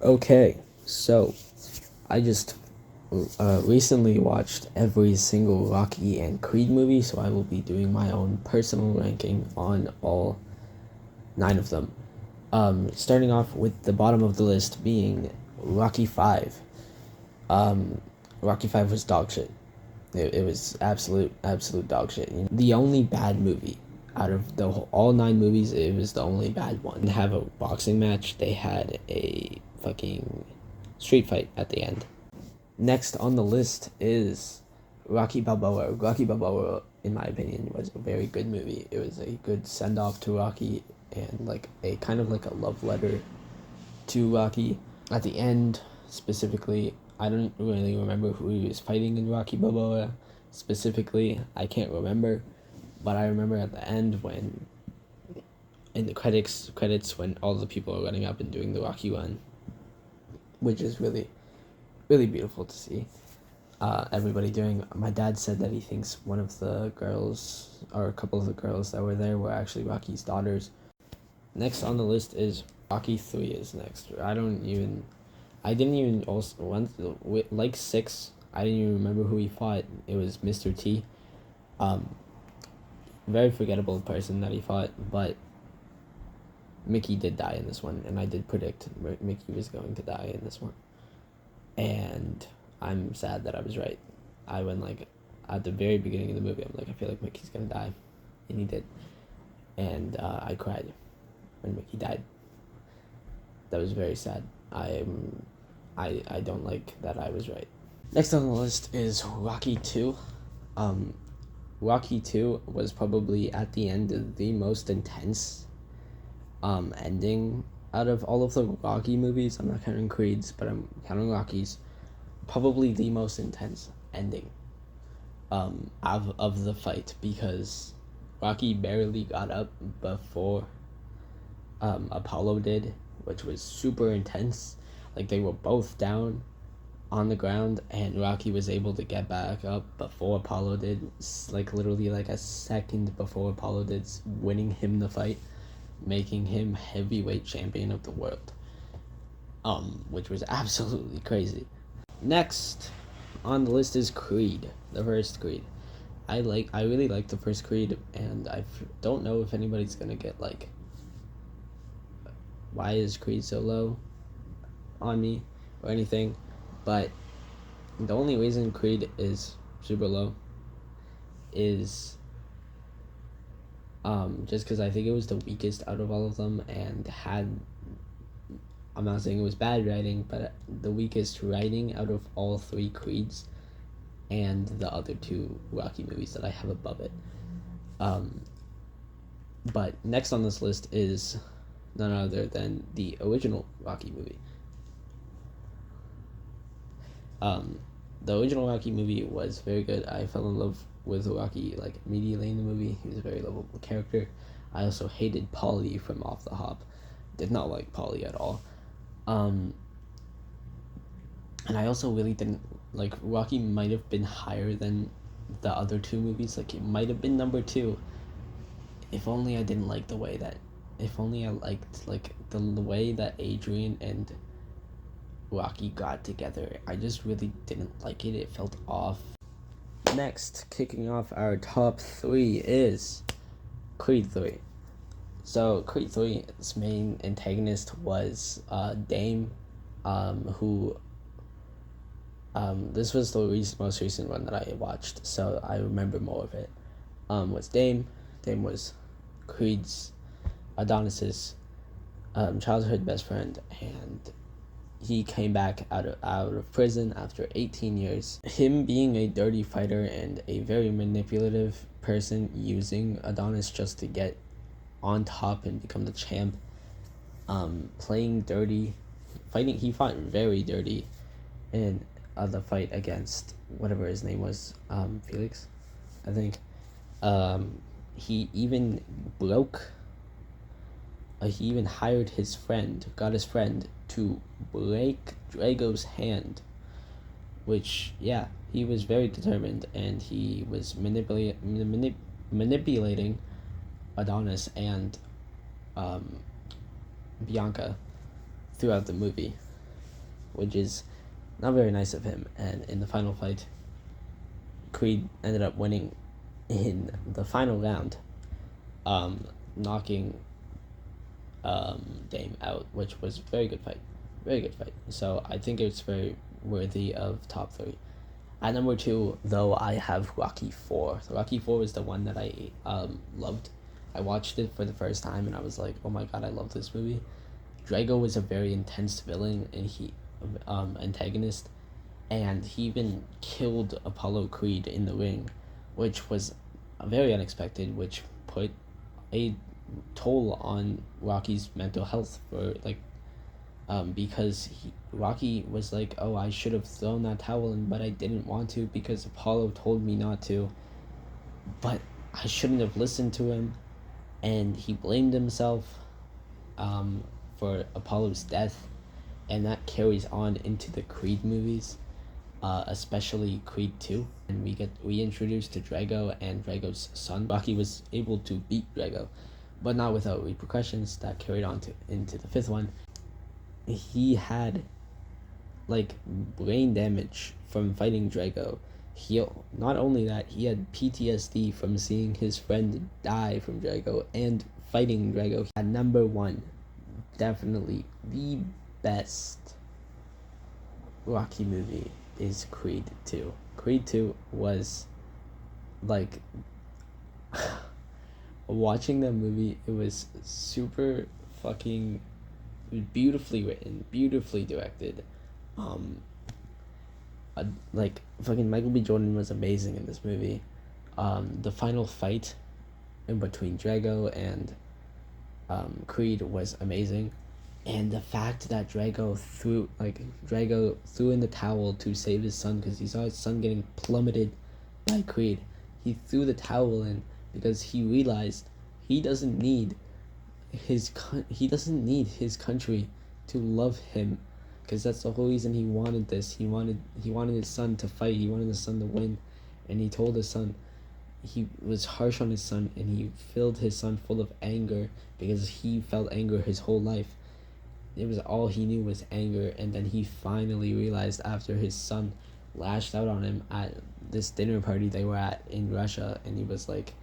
Okay, so I just recently watched every single Rocky and Creed movie, so I will be doing my own personal ranking on all 9 of them. Starting off with the bottom of the list being Rocky 5. Rocky 5 was dog shit. It was absolute dog shit. The only bad movie out of all 9 movies, it was the only bad one. They have a boxing match. They had a fucking street fight at the end. Next on the list is Rocky Balboa. Rocky Balboa, in my opinion, was a very good movie. It was a good send off to Rocky and like a kind of like a love letter to Rocky. At the end, specifically, I don't really remember who he was fighting in Rocky Balboa. Specifically, I can't remember, but I remember at the end when in the credits when all the people are running up and doing the Rocky run, which is really beautiful to see. Everybody doing. My dad said that he thinks one of the girls or a couple of the girls that were there were actually Rocky's daughters. Next on the list is Rocky 3 is next. I didn't even also once like 6. I didn't even remember who he fought. It was Mr. T. Very forgettable person that he fought, but Mickey did die in this one, and I did predict Mickey was going to die in this one. And I'm sad that I was right. I went like at the very beginning of the movie, I'm like, I feel like Mickey's gonna die, and he did. And I cried when Mickey died. That was very sad. I don't like that I was right. Next on the list is Rocky 2. Rocky 2 was probably at the end the most intense ending out of all of the Rocky movies. I'm not counting Creed's, but I'm counting Rocky's. Probably the most intense ending of the fight, because Rocky barely got up before Apollo did, which was super intense. Like, they were both down on the ground, and Rocky was able to get back up before Apollo did, like literally like a second before Apollo did, winning him the fight, making him heavyweight champion of the world, which was absolutely crazy. Next on the list is Creed, the first Creed. I really like the first Creed, and I don't know if anybody's gonna get like, why is Creed so low on me or anything, but the only reason Creed is super low is just because I think it was the weakest out of all of them, and I'm not saying it was bad writing, but the weakest writing out of all 3 Creeds and the other 2 Rocky movies that I have above it. But next on this list is none other than the original Rocky movie. The original Rocky movie was very good. I fell in love with Rocky like immediately in the movie. He was a very lovable character. I also hated Paulie from Off the Hop. Did not like Paulie at all. And I also really didn't like, Rocky might have been higher than the other 2 movies. Like, it might have been number 2 if only I didn't like the way that, if only I liked like the way that Adrian and Rocky got together. I just really didn't like it. It felt off. Next, kicking off our top 3 is Creed 3. So Creed 3's main antagonist was Dame, who this was the most recent one that I watched, so I remember more of it. Was Dame. Dame was Creed's, Adonis's childhood best friend, and he came back out of prison after 18 years. Him being a dirty fighter and a very manipulative person, using Adonis just to get on top and become the champ. Playing dirty, fighting. He fought very dirty in the fight against whatever his name was, Felix, I think. He even he even hired his friend, got his friend to break Drago's hand, which, yeah, he was very determined, and he was manipulating Adonis and Bianca throughout the movie. which is not very nice of him. And in the final fight, Creed ended up winning in the final round, knocking Dame out, which was a very good fight. Very good fight. So I think it's very worthy of top 3. At number 2, though, I have Rocky 4. So Rocky 4 is the one that I loved. I watched it for the first time and I was like, oh my god, I love this movie. Drago was a very intense villain and he antagonist, and he even killed Apollo Creed in the ring, which was very unexpected, which put a toll on Rocky's mental health for because Rocky was like, oh, I should have thrown that towel in, but I didn't want to because Apollo told me not to, but I shouldn't have listened to him, and he blamed himself for Apollo's death, and that carries on into the Creed movies, especially Creed 2, and we get reintroduced to Drago and Drago's son. Rocky was able to beat Drago, but not without repercussions that carried on into the 5th one. He had brain damage from fighting Drago. He not only that, he had PTSD from seeing his friend die from Drago and fighting Drago. At number 1, definitely the best Rocky movie is Creed 2. Creed 2 was watching that movie, it was super fucking beautifully written, beautifully directed. Fucking Michael B. Jordan was amazing in this movie. The final fight in between Drago and Creed was amazing, and the fact that Drago threw in the towel to save his son because he saw his son getting plummeted by Creed. He threw the towel in because he realized he doesn't need his country to love him, because that's the whole reason he wanted this. He wanted his son to fight. He wanted his son to win, and he told his son, he was harsh on his son, and he filled his son full of anger because he felt anger his whole life. It was all he knew was anger, and then he finally realized after his son lashed out on him at this dinner party they were at in Russia, and he was like,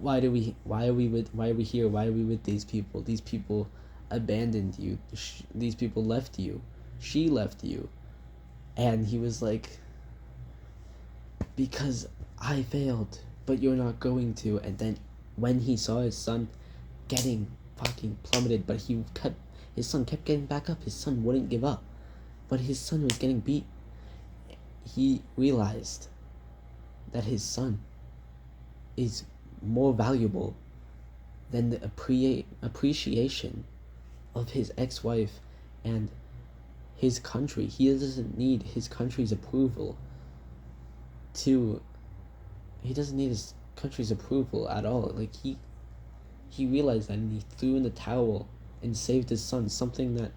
why are we here? Why are we with these people? These people abandoned you. These people left you. She left you. And he was like, because I failed, but you're not going to. And then when he saw his son getting fucking plummeted, but his son kept getting back up. His son wouldn't give up, but his son was getting beat. He realized that his son is more valuable than the appreciation of his ex-wife and his country. He doesn't need his country's approval at all. He realized that, and he threw in the towel and saved his son, something that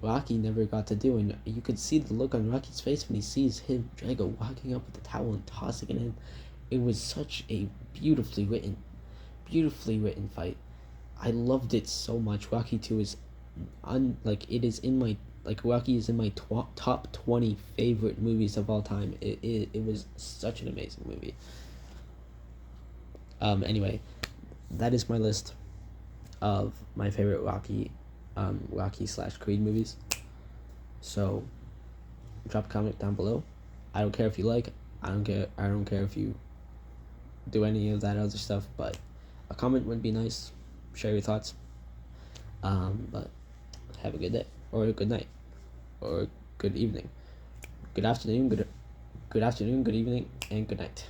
Rocky never got to do. And you could see the look on Rocky's face when he sees Drago walking up with the towel and tossing it in. It was such a beautifully written fight. I loved it so much. Rocky 2 is Rocky is in my top 20 favorite movies of all time. It was such an amazing movie. Anyway, that is my list of my favorite Rocky / Creed movies. So drop a comment down below. I don't care if you like. I don't care if you do any of that other stuff, but a comment would be nice. Share your thoughts. But have a good day, or a good night, or good evening, good afternoon, good evening, and good night.